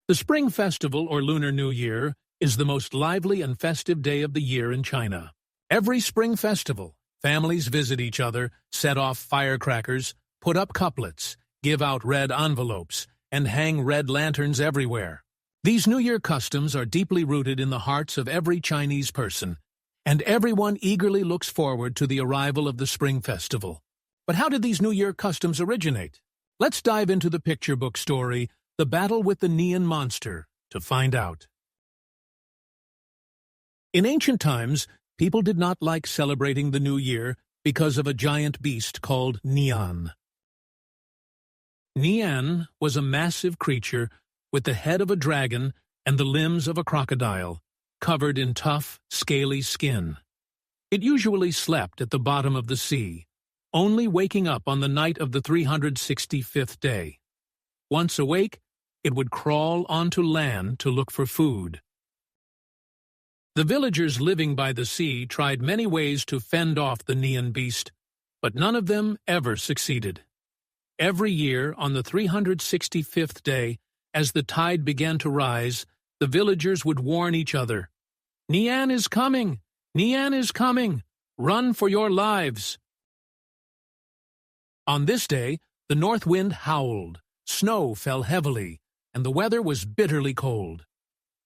The Spring Festival, or Lunar New Year, is the most lively and festive day of the year in China. Every spring festival, families visit each other, set off firecrackers, put up couplets, give out red envelopes, and hang red lanterns everywhere. These New Year customs are deeply rooted in the hearts of every Chinese person, and everyone eagerly looks forward to the arrival of the Spring Festival. But how did these New Year customs originate? Let's dive into the picture book story, The Battle with the Nian Monster, to find out. In ancient times, people did not like celebrating the New Year because of a giant beast called Nian. Nian was a massive creature with the head of a dragon and the limbs of a crocodile, covered in tough, scaly skin. It usually slept at the bottom of the sea, only waking up on the night of the 365th day. Once awake, it would crawl onto land to look for food. The villagers living by the sea tried many ways to fend off the Nian Beast, but none of them ever succeeded. Every year, on the 365th day, as the tide began to rise, the villagers would warn each other, "Nian is coming! Nian is coming! Run for your lives!" On this day, the north wind howled, snow fell heavily, and the weather was bitterly cold.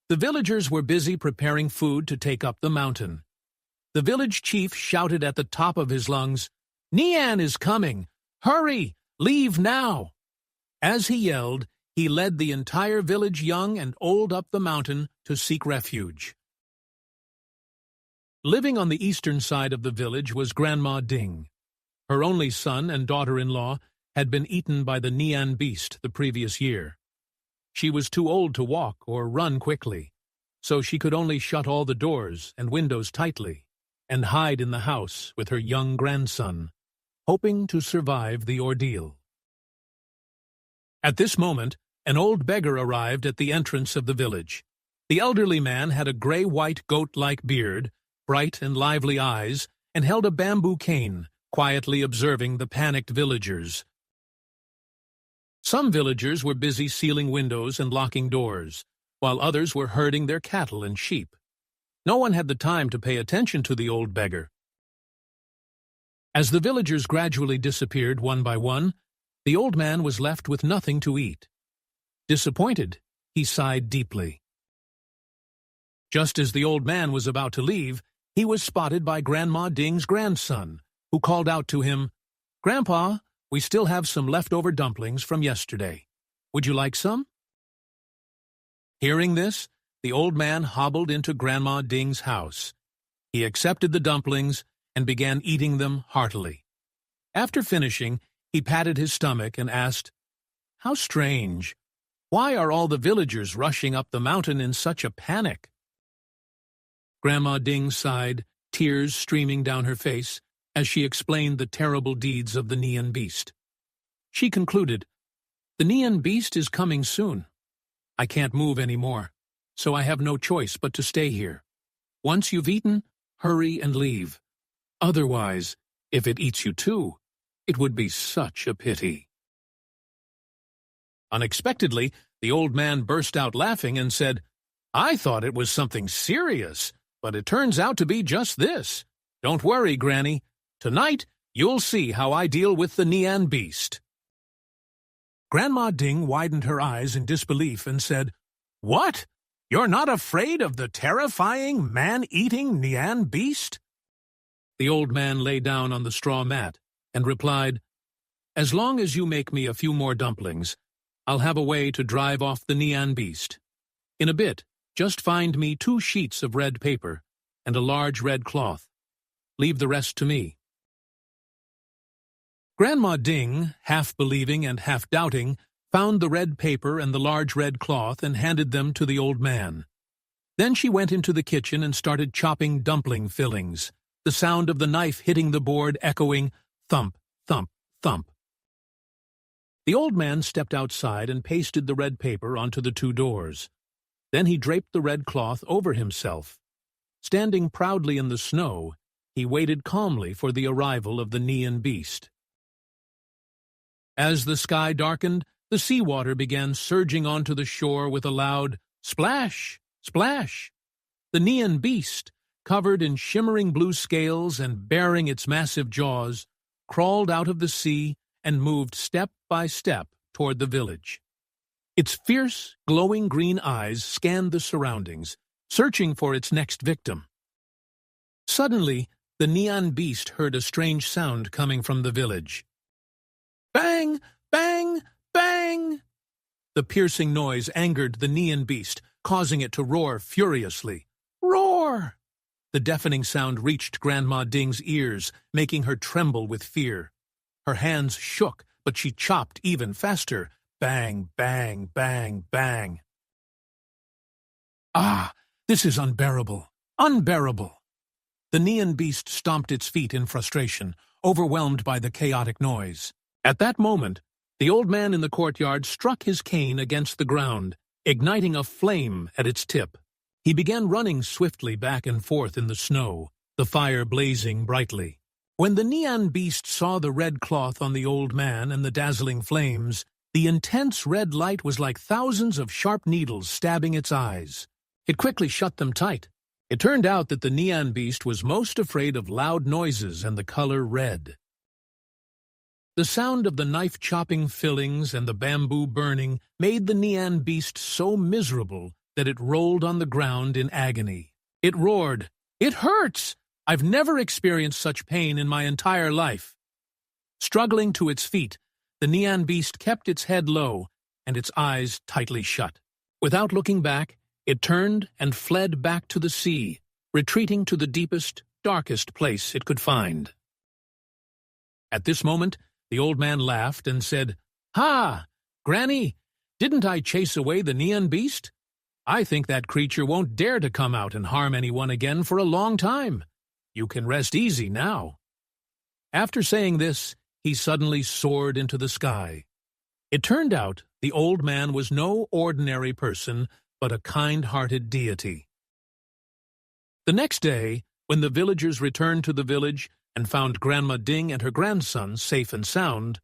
The villagers were busy preparing food to take up the mountain. The village chief shouted at the top of his lungs, "Nian is coming! Hurry! Leave now!" As he yelled, he led the entire village, young and old, up the mountain to seek refuge. Living on the eastern side of the village was Grandma Ding. Her only son and daughter-in-law had been eaten by the Nian Beast the previous year. She was too old to walk or run quickly, so she could only shut all the doors and windows tightly and hide in the house with her young grandson, hoping to survive the ordeal. At this moment, an old beggar arrived at the entrance of the village. The elderly man had a gray-white goat-like beard, bright and lively eyes, and held a bamboo cane, quietly observing the panicked villagers. Some villagers were busy sealing windows and locking doors, while others were herding their cattle and sheep. No one had the time to pay attention to the old beggar. As the villagers gradually disappeared one by one, the old man was left with nothing to eat. Disappointed, he sighed deeply. Just as the old man was about to leave, he was spotted by Grandma Ding's grandson, who called out to him, "Grandpa, we still have some leftover dumplings from yesterday. Would you like some?" Hearing this, the old man hobbled into Grandma Ding's house. He accepted the dumplings and began eating them heartily. After finishing, he patted his stomach and asked, "How strange! Why are all the villagers rushing up the mountain in such a panic?" Grandma Ding sighed, tears streaming down her face, as she explained the terrible deeds of the Nian Beast. She concluded, "The Nian Beast is coming soon. I can't move anymore, so I have no choice but to stay here. Once you've eaten, hurry and leave. Otherwise, if it eats you too, it would be such a pity." Unexpectedly, the old man burst out laughing and said, "I thought it was something serious, but it turns out to be just this. Don't worry, Granny. Tonight, you'll see how I deal with the Nian Beast." Grandma Ding widened her eyes in disbelief and said, "What? You're not afraid of the terrifying, man-eating Nian Beast?" The old man lay down on the straw mat and replied, "As long as you make me a few more dumplings, I'll have a way to drive off the Nian Beast. In a bit, just find me 2 sheets of red paper and a large red cloth. Leave the rest to me." Grandma Ding, half believing and half doubting, found the red paper and the large red cloth and handed them to the old man. Then she went into the kitchen and started chopping dumpling fillings, the sound of the knife hitting the board echoing thump, thump, thump. The old man stepped outside and pasted the red paper onto the 2 doors. Then he draped the red cloth over himself. Standing proudly in the snow, he waited calmly for the arrival of the Nian Beast. As the sky darkened, the seawater began surging onto the shore with a loud splash, splash. The Nian Beast, covered in shimmering blue scales and baring its massive jaws, crawled out of the sea and moved step by step toward the village. Its fierce, glowing green eyes scanned the surroundings, searching for its next victim. Suddenly, the Nian Beast heard a strange sound coming from the village. Bang! Bang! Bang! The piercing noise angered the Nian Beast, causing it to roar furiously. Roar! The deafening sound reached Grandma Ding's ears, making her tremble with fear. Her hands shook, but she chopped even faster. Bang, bang, bang, bang. Ah, this is unbearable, unbearable. The Nian Beast stomped its feet in frustration, overwhelmed by the chaotic noise. At that moment, the old man in the courtyard struck his cane against the ground, igniting a flame at its tip. He began running swiftly back and forth in the snow, the fire blazing brightly. When the Nian Beast saw the red cloth on the old man and the dazzling flames, the intense red light was like thousands of sharp needles stabbing its eyes. It quickly shut them tight. It turned out that the Nian Beast was most afraid of loud noises and the color red. The sound of the knife-chopping fillings and the bamboo burning made the Nian Beast so miserable that it rolled on the ground in agony. It roared, "It hurts! I've never experienced such pain in my entire life." Struggling to its feet, the Nian Beast kept its head low and its eyes tightly shut. Without looking back, it turned and fled back to the sea, retreating to the deepest, darkest place it could find. At this moment, the old man laughed and said, "Ha! Granny, didn't I chase away the Nian Beast? I think that creature won't dare to come out and harm anyone again for a long time. You can rest easy now." After saying this, he suddenly soared into the sky. It turned out the old man was no ordinary person, but a kind-hearted deity. The next day, when the villagers returned to the village and found Grandma Ding and her grandson safe and sound,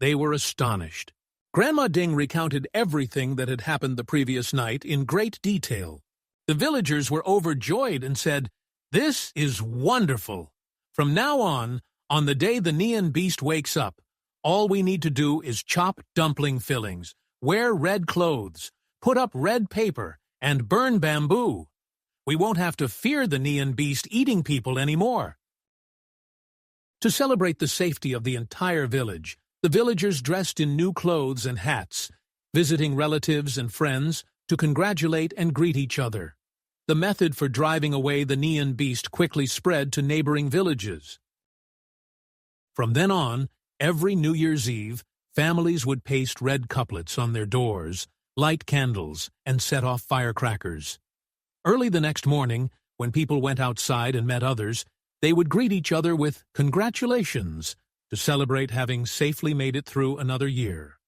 they were astonished. Grandma Ding recounted everything that had happened the previous night in great detail. The villagers were overjoyed and said, "This is wonderful. From now on the day the Nian Beast wakes up, all we need to do is chop dumpling fillings, wear red clothes, put up red paper, and burn bamboo. We won't have to fear the Nian Beast eating people anymore." To celebrate the safety of the entire village, the villagers dressed in new clothes and hats, visiting relatives and friends to congratulate and greet each other. The method for driving away the Nian Beast quickly spread to neighboring villages. From then on, every New Year's Eve, families would paste red couplets on their doors, light candles, and set off firecrackers. Early the next morning, when people went outside and met others, they would greet each other with congratulations to celebrate having safely made it through another year.